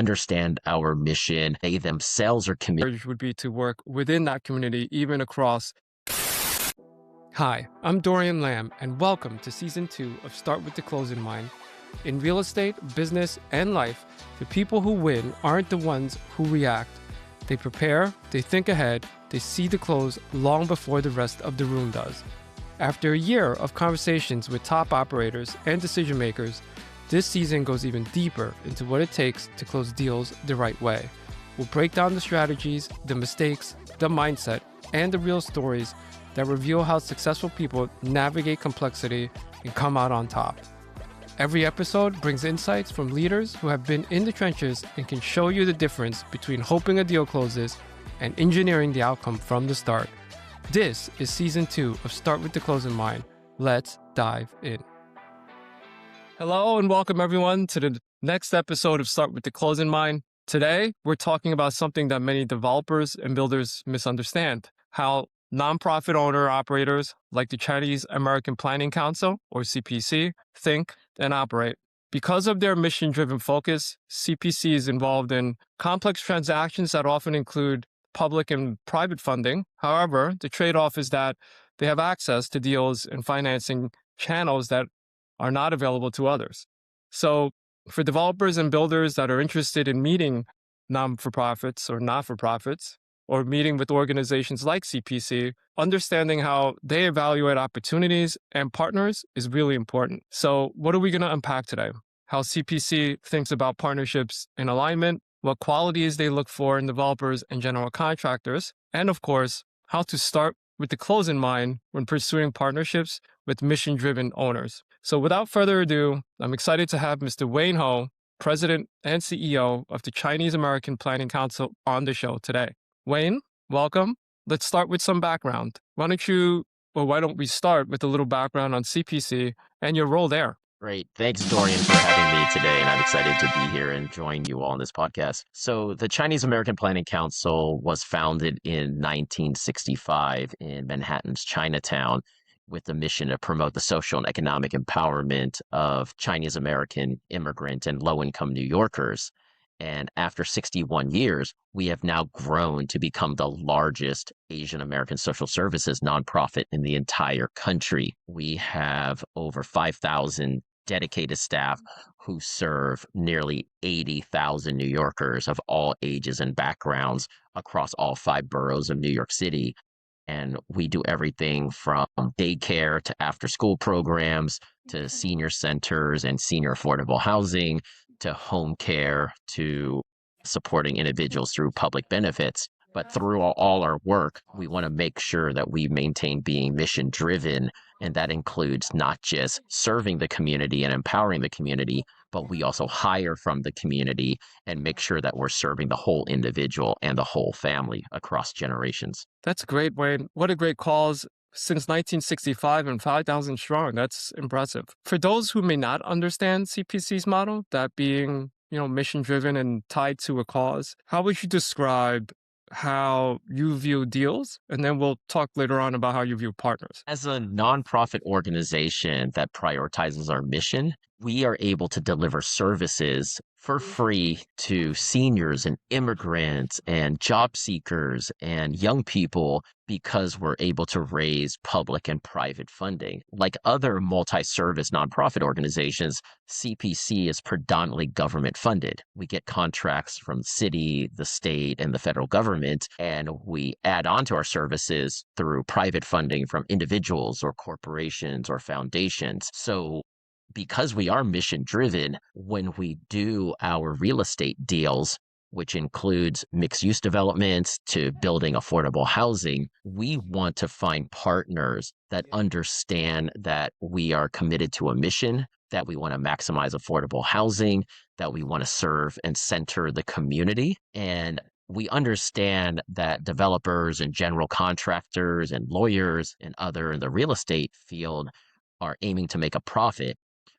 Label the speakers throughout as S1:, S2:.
S1: understand our mission. They themselves are committed.
S2: Would be to work within that community, even across. Hi, I'm Dorian Lam, and welcome to Season 2 of Start with the Close in Mind. In real estate, business, and life, the people who win aren't the ones who react. They prepare, they think ahead, they see the close long before the rest of the room does. After a year of conversations with top operators and decision makers, this season goes even deeper into what it takes to close deals the right way. We'll break down the strategies, the mistakes, the mindset, and the real stories that reveal how successful people navigate complexity and come out on top. Every episode brings insights from leaders who have been in the trenches and can show you the difference between hoping a deal closes and engineering the outcome from the start. This is Season 2 of Start with the Close in Mind. Let's dive in. Hello and welcome everyone to the next episode of Start with the Close in Mind. Today, we're talking about something that many developers and builders misunderstand: how nonprofit owner-operators like the Chinese American Planning Council, or CPC, think and operate. Because of their mission-driven focus, CPC is involved in complex transactions that often include public and private funding. However, the trade-off is that they have access to deals and financing channels that are not available to others. So for developers and builders that are interested in meeting non-for-profits or not-for-profits, or meeting with organizations like CPC, understanding how they evaluate opportunities and partners is really important. So what are we going to unpack today? How CPC thinks about partnerships and alignment, what qualities they look for in developers and general contractors, and of course, how to start with the close in mind when pursuing partnerships with mission-driven owners. So without further ado, I'm excited to have Mr. Wayne Ho, President and CEO of the Chinese American Planning Council, on the show today. Wayne, welcome. Let's start with some background. Why don't we start with a little background on CPC and your role there?
S1: Great. Thanks, Dorian, for having me today. And I'm excited to be here and join you all on this podcast. So the Chinese American Planning Council was founded in 1965 in Manhattan's Chinatown with the mission to promote the social and economic empowerment of Chinese American immigrant and low-income New Yorkers. And after 61 years, we have now grown to become the largest Asian American social services nonprofit in the entire country. We have over 5,000 dedicated staff who serve nearly 80,000 New Yorkers of all ages and backgrounds across all 5 boroughs of New York City. And we do everything from daycare to after-school programs to senior centers and senior affordable housing, to home care, to supporting individuals through public benefits. But through all our work, we want to make sure that we maintain being mission-driven, and that includes not just serving the community and empowering the community, but we also hire from the community and make sure that we're serving the whole individual and the whole family across generations.
S2: That's great, Wayne. What a great cause. Since 1965 and 5,000 strong. That's impressive. For those who may not understand CPC's model, that being, mission-driven and tied to a cause, how would you describe how you view deals? And then we'll talk later on about how you view partners.
S1: As a nonprofit organization that prioritizes our mission, we are able to deliver services for free to seniors and immigrants and job seekers and young people because we're able to raise public and private funding. Like other multi-service nonprofit organizations, CPC is predominantly government funded. We get contracts from the city, the state, and the federal government, and we add on to our services through private funding from individuals or corporations or foundations. So because we are mission driven, when we do our real estate deals, which includes mixed use developments to building affordable housing, we want to find partners that understand that we are committed to a mission, that we want to maximize affordable housing, that we want to serve and center the community. And we understand that developers and general contractors and lawyers and other in the real estate field are aiming to make a profit.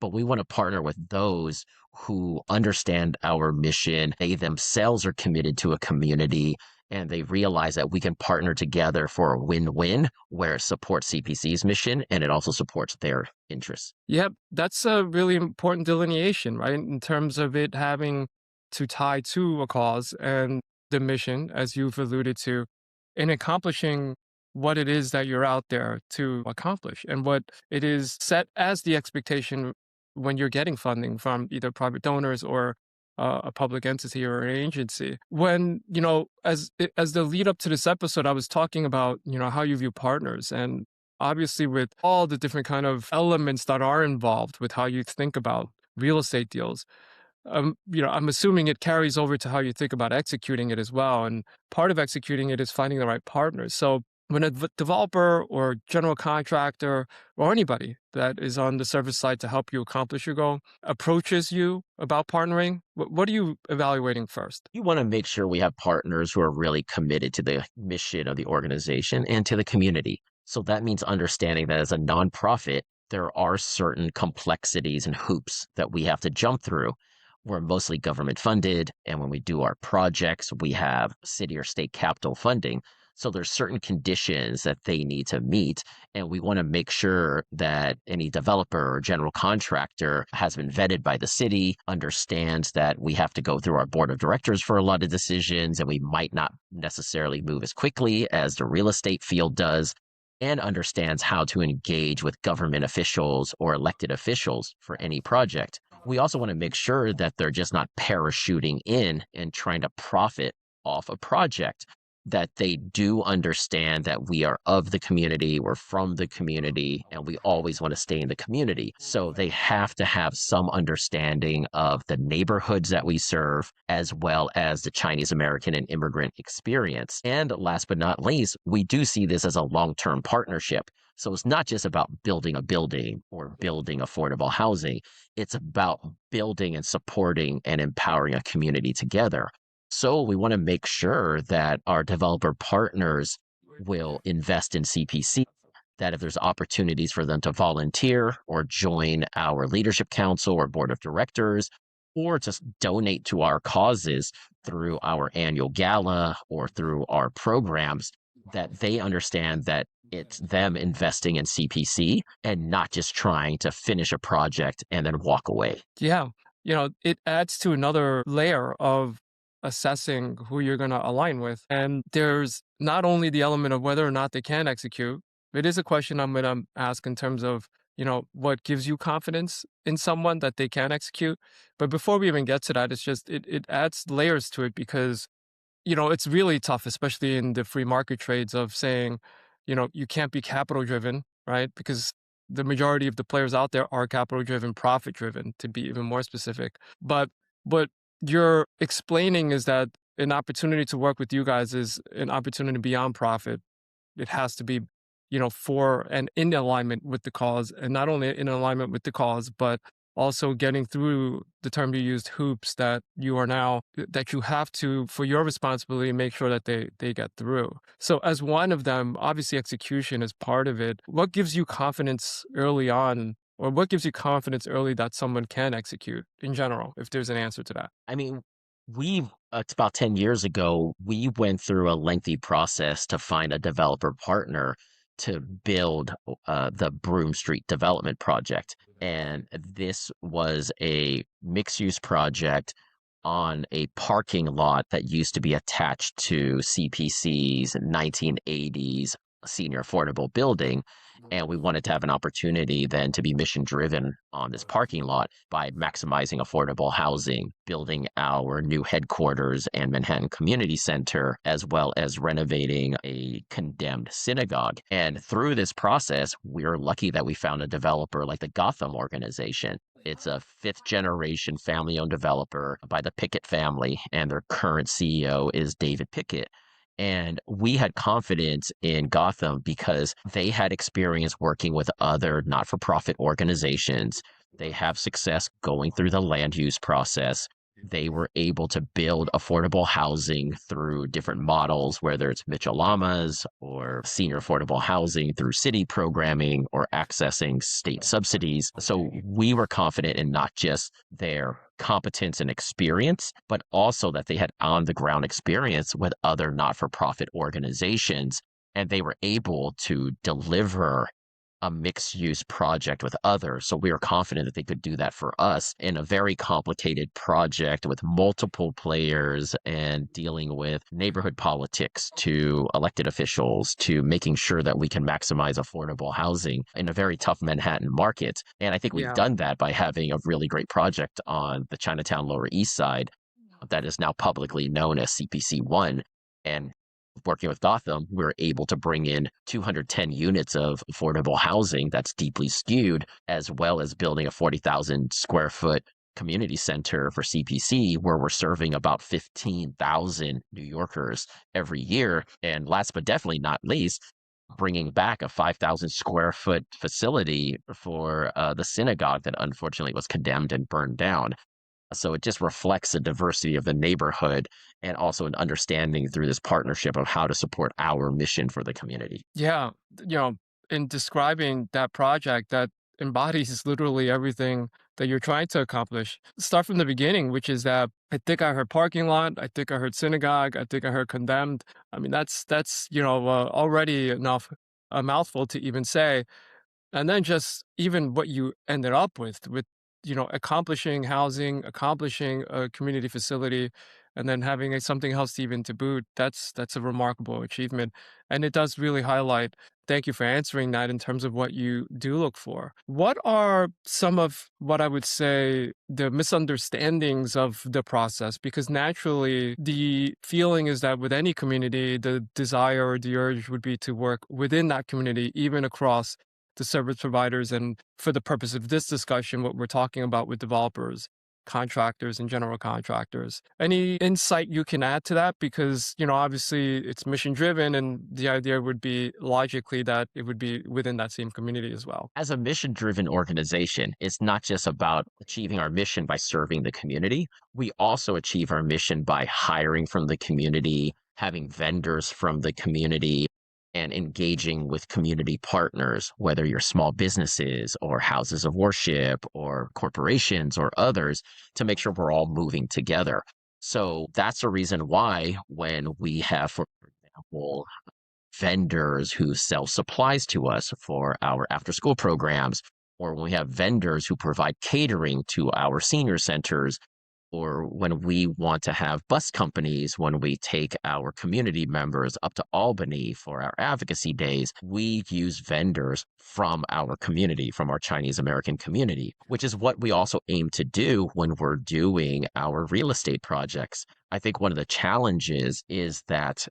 S1: But we want to partner with those who understand our mission. They themselves are committed to a community, and they realize that we can partner together for a win-win where it supports CPC's mission and it also supports their interests.
S2: Yep, that's a really important delineation, right? In terms of it having to tie to a cause and the mission, as you've alluded to, in accomplishing what it is that you're out there to accomplish and what it is set as the expectation when you're getting funding from either private donors or a public entity or an agency. When, as the lead up to this episode, I was talking about, how you view partners, and obviously with all the different kind of elements that are involved with how you think about real estate deals. I'm assuming it carries over to how you think about executing it as well. And part of executing it is finding the right partners. So when a developer or general contractor or anybody that is on the service side to help you accomplish your goal approaches you about partnering, what are you evaluating first?
S1: You want to make sure we have partners who are really committed to the mission of the organization and to the community. So that means understanding that as a nonprofit, there are certain complexities and hoops that we have to jump through. We're mostly government funded, and when we do our projects, we have city or state capital funding. So there's certain conditions that they need to meet, and we want to make sure that any developer or general contractor has been vetted by the city, understands that we have to go through our board of directors for a lot of decisions, and we might not necessarily move as quickly as the real estate field does, and understands how to engage with government officials or elected officials for any project. We also want to make sure that they're just not parachuting in and trying to profit off a project, that they do understand that we are of the community, we're from the community, and we always want to stay in the community. So they have to have some understanding of the neighborhoods that we serve, as well as the Chinese American and immigrant experience. And last but not least, we do see this as a long-term partnership. So it's not just about building a building or building affordable housing. It's about building and supporting and empowering a community together. So we want to make sure that our developer partners will invest in CPC, that if there's opportunities for them to volunteer or join our leadership council or board of directors, or just donate to our causes through our annual gala or through our programs, that they understand that it's them investing in CPC and not just trying to finish a project and then walk away.
S2: Yeah. It adds to another layer of assessing who you're going to align with. And there's not only the element of whether or not they can execute, it is a question I'm going to ask in terms of, what gives you confidence in someone that they can execute. But before we even get to that, it's just, it adds layers to it because, it's really tough, especially in the free market trades of saying, you can't be capital driven, right? Because the majority of the players out there are capital driven, profit driven, to be even more specific. But what you're explaining is that an opportunity to work with you guys is an opportunity beyond profit. It has to be, for and in alignment with the cause, and not only in alignment with the cause, but also getting through the term you used, hoops, that you have to, for your responsibility, make sure that they get through. So as one of them, obviously execution is part of it. What gives you confidence early on, or what gives you confidence early that someone can execute in general, if there's an answer to that?
S1: I mean, it's about 10 years ago, we went through a lengthy process to find a developer partner to build the Broome Street development project. And this was a mixed use project on a parking lot that used to be attached to CPC's 1980s senior affordable building. And we wanted to have an opportunity then to be mission driven on this parking lot by maximizing affordable housing, building our new headquarters and Manhattan Community Center, as well as renovating a condemned synagogue. And through this process, we were lucky that we found a developer like the Gotham organization. It's a fifth generation family owned developer by the Pickett family, and their current CEO is David Pickett. And we had confidence in Gotham because they had experience working with other not-for-profit organizations. They have success going through the land use process. They were able to build affordable housing through different models, whether it's Mitchell Lamas or senior affordable housing through city programming or accessing state subsidies. So we were confident in not just their competence and experience, but also that they had on the ground experience with other not-for-profit organizations, and they were able to deliver a mixed use project with others. So we were confident that they could do that for us in a very complicated project with multiple players and dealing with neighborhood politics to elected officials to making sure that we can maximize affordable housing in a very tough Manhattan market. And I think we've
S2: Yeah.
S1: done that by having a really great project on the Chinatown Lower East Side that is now publicly known as CPC1. And working with Gotham, we were able to bring in 210 units of affordable housing that's deeply skewed, as well as building a 40,000 square foot community center for CPC, where we're serving about 15,000 New Yorkers every year. And last but definitely not least, bringing back a 5,000 square foot facility for the synagogue that unfortunately was condemned and burned down. So it just reflects the diversity of the neighborhood and also an understanding through this partnership of how to support our mission for the community.
S2: Yeah, in describing that project, that embodies literally everything that you're trying to accomplish. Start from the beginning, which is that I think I heard parking lot, I think I heard synagogue, I think I heard condemned. I mean, that's already enough a mouthful to even say. And then just even what you ended up with, accomplishing housing, accomplishing a community facility, and then having something else to even to boot, that's a remarkable achievement. And it does really highlight, thank you for answering that in terms of what you do look for. What are some of what I would say the misunderstandings of the process? Because naturally, the feeling is that with any community, the desire or the urge would be to work within that community, even across the service providers. And for the purpose of this discussion, what we're talking about with developers, contractors, and general contractors. Any insight you can add to that? Because, obviously it's mission driven, and the idea would be logically that it would be within that same community as well.
S1: As a mission driven organization, it's not just about achieving our mission by serving the community. We also achieve our mission by hiring from the community, having vendors from the community, and engaging with community partners, whether you're small businesses or houses of worship or corporations or others, to make sure we're all moving together. So that's the reason why when we have, for example, vendors who sell supplies to us for our after school programs, or when we have vendors who provide catering to our senior centers, or when we want to have bus companies, when we take our community members up to Albany for our advocacy days, we use vendors from our community, from our Chinese American community, which is what we also aim to do when we're doing our real estate projects. I think one of the challenges is that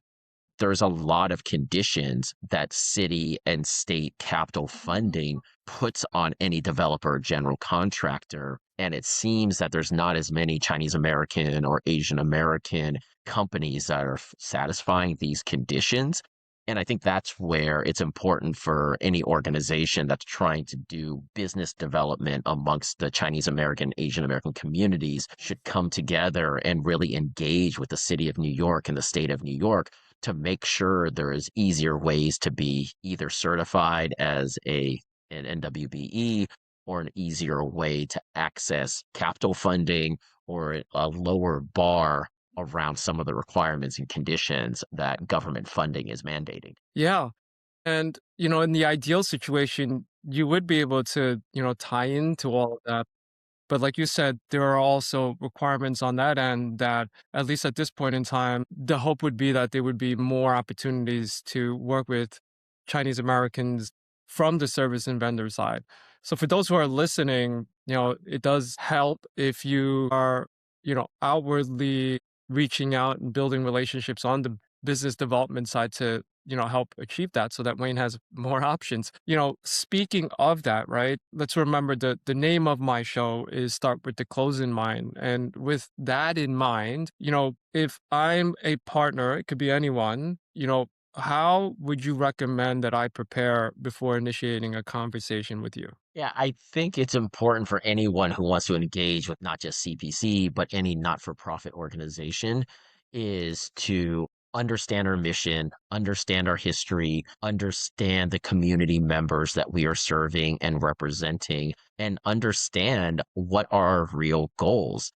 S1: there's a lot of conditions that city and state capital funding puts on any developer or general contractor. And it seems that there's not as many Chinese American or Asian American companies that are satisfying these conditions. And I think that's where it's important for any organization that's trying to do business development amongst the Chinese American, Asian American communities should come together and really engage with the city of New York and the state of New York to make sure there is easier ways to be either certified as an NWBE or an easier way to access capital funding or a lower bar around some of the requirements and conditions that government funding is mandating.
S2: Yeah. And, in the ideal situation, you would be able to, tie into all of that. But like you said, there are also requirements on that end that, at least at this point in time, the hope would be that there would be more opportunities to work with Chinese Americans from the service and vendor side. So for those who are listening, it does help if you are, outwardly reaching out and building relationships on the business development side to help achieve that so that Wayne has more options. Speaking of that, right, let's remember the name of my show is Start with the Close in Mind. And with that in mind, if I'm a partner, it could be anyone, how would you recommend that I prepare before initiating a conversation with you?
S1: Yeah, I think it's important for anyone who wants to engage with not just CPC, but any not-for-profit organization is to understand our mission, understand our history, understand the community members that we are serving and representing, and understand what are our real goals.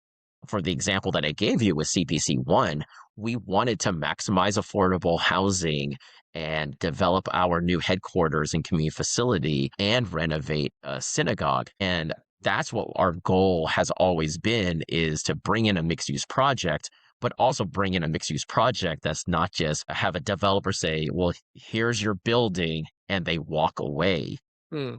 S1: For the example that I gave you with CPC1, we wanted to maximize affordable housing and develop our new headquarters and community facility and renovate a synagogue. And that's what our goal has always been, is to bring in a mixed use project, but also bring in a mixed use project that's not just have a developer say, well, here's your building, and they walk away.
S2: Hmm.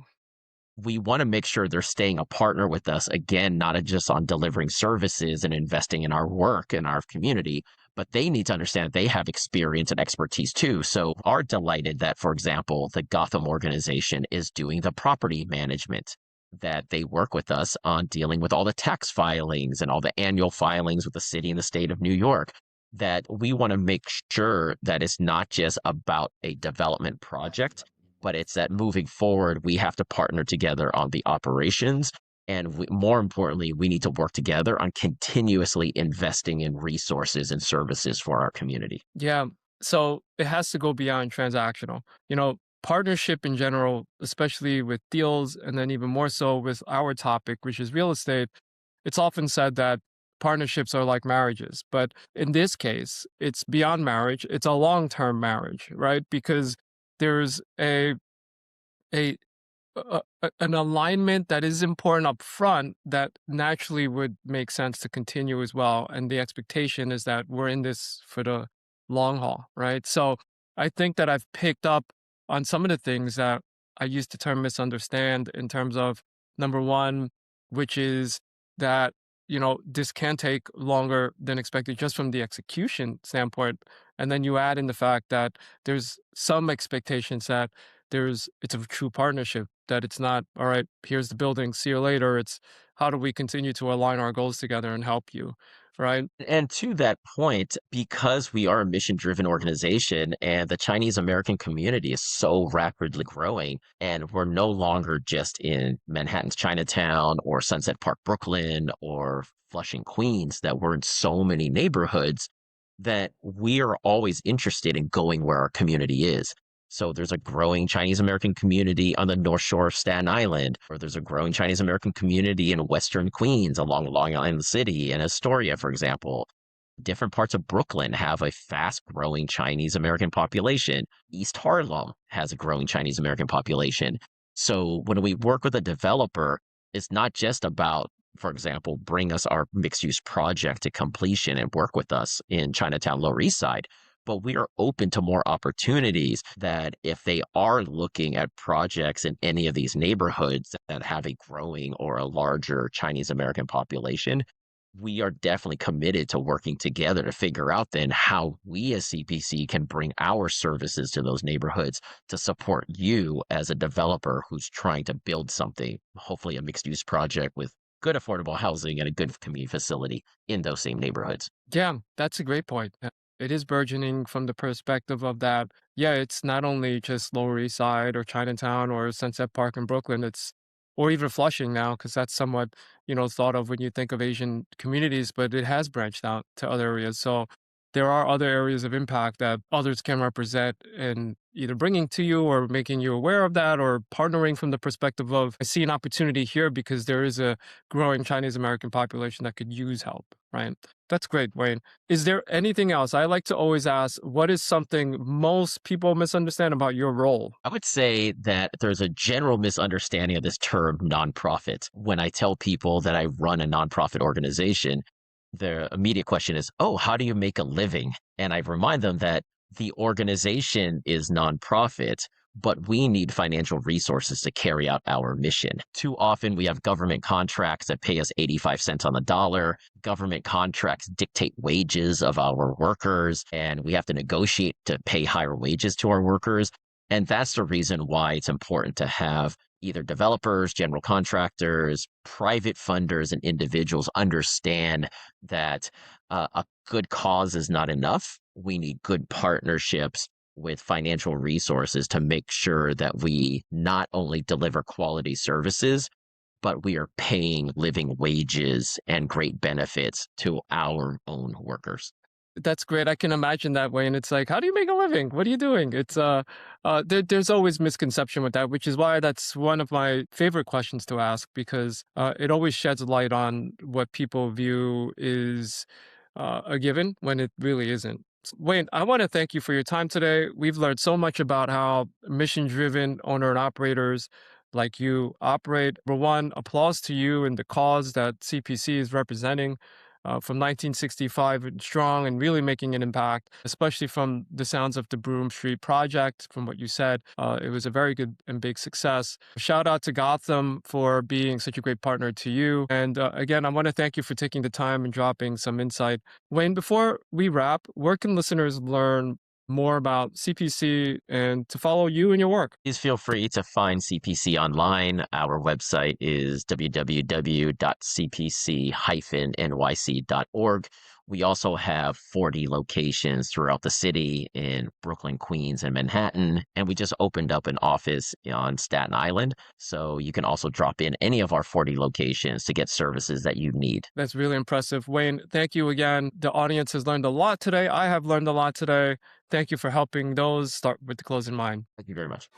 S1: We want to make sure they're staying a partner with us, again, not just on delivering services and investing in our work and our community, but they need to understand they have experience and expertise too. So are delighted that, for example, the Gotham organization is doing the property management, that they work with us on dealing with all the tax filings and all the annual filings with the city and the state of New York. That we want to make sure that it's not just about a development project, but it's that moving forward, we have to partner together on the operations. And more importantly, we need to work together on continuously investing in resources and services for our community.
S2: Yeah. So it has to go beyond transactional. Partnership in general, especially with deals, and then even more so with our topic, which is real estate. It's often said that partnerships are like marriages, but in this case, it's beyond marriage. It's a long-term marriage, right? Because there's a an alignment that is important up front that naturally would make sense to continue as well. And the expectation is that we're in this for the long haul, right? So I think that I've picked up on some of the things that I used the term misunderstand in terms of number one, which is that, this can take longer than expected just from the execution standpoint. And then you add in the fact that there's some expectations that it's a true partnership, that it's not, all right, here's the building, see you later. It's how do we continue to align our goals together and help you, right?
S1: And to that point, because we are a mission driven organization and the Chinese American community is so rapidly growing, and we're no longer just in Manhattan's Chinatown or Sunset Park, Brooklyn, or Flushing, Queens, that we're in so many neighborhoods, that we are always interested in going where our community is. So there's a growing Chinese American community on the North Shore of Staten Island, or there's a growing Chinese American community in Western Queens along Long Island City and Astoria, for example. Different parts of Brooklyn have a fast growing Chinese American population. East Harlem has a growing Chinese American population. So when we work with a developer, it's not just about, for example, bring us our mixed use project to completion and work with us in Chinatown, Lower East Side, but we are open to more opportunities, that if they are looking at projects in any of these neighborhoods that have a growing or a larger Chinese American population, we are definitely committed to working together to figure out then how we as CPC can bring our services to those neighborhoods to support you as a developer who's trying to build something, hopefully a mixed use project with good affordable housing and a good community facility in those same neighborhoods.
S2: Yeah, that's a great point. It is burgeoning from the perspective of that. Yeah, it's not only just Lower East Side or Chinatown or Sunset Park in Brooklyn, or even Flushing now, because that's somewhat, thought of when you think of Asian communities, but it has branched out to other areas. So there are other areas of impact that others can represent in either bringing to you or making you aware of that, or partnering from the perspective of, I see an opportunity here because there is a growing Chinese American population that could use help, right? That's great, Wayne. Is there anything else? I like to always ask, what is something most people misunderstand about your role?
S1: I would say that there's a general misunderstanding of this term nonprofit. When I tell people that I run a nonprofit organization, the immediate question is, oh, how do you make a living? And I remind them that the organization is nonprofit, but we need financial resources to carry out our mission. Too often we have government contracts that pay us 85 cents on the dollar. Government contracts dictate wages of our workers, and we have to negotiate to pay higher wages to our workers. And that's the reason why it's important to have either developers, general contractors, private funders, and individuals understand that a good cause is not enough. We need good partnerships with financial resources to make sure that we not only deliver quality services, but we are paying living wages and great benefits to our own workers.
S2: That's great. I can imagine that way. And it's like, how do you make a living? What are you doing? There's always misconception with that, which is why that's one of my favorite questions to ask, because it always sheds light on what people view is a given when it really isn't. Wayne, I want to thank you for your time today. We've learned so much about how mission-driven owner and operators like you operate. Number one, applause to you and the cause that CPC is representing. From 1965 and strong and really making an impact, especially from the sounds of the Broome Street project. From what you said, it was a very good and big success. Shout out to Gotham for being such a great partner to you. And again, I want to thank you for taking the time and dropping some insight. Wayne, before we wrap, where can listeners learn more about CPC and to follow you and your work?
S1: Please feel free to find CPC online. Our website is www.cpc-nyc.org. We also have 40 locations throughout the city in Brooklyn, Queens, and Manhattan. And we just opened up an office on Staten Island. So you can also drop in any of our 40 locations to get services that you need.
S2: That's really impressive. Wayne, thank you again. The audience has learned a lot today. I have learned a lot today. Thank you for helping those start with the close in mind.
S1: Thank you very much.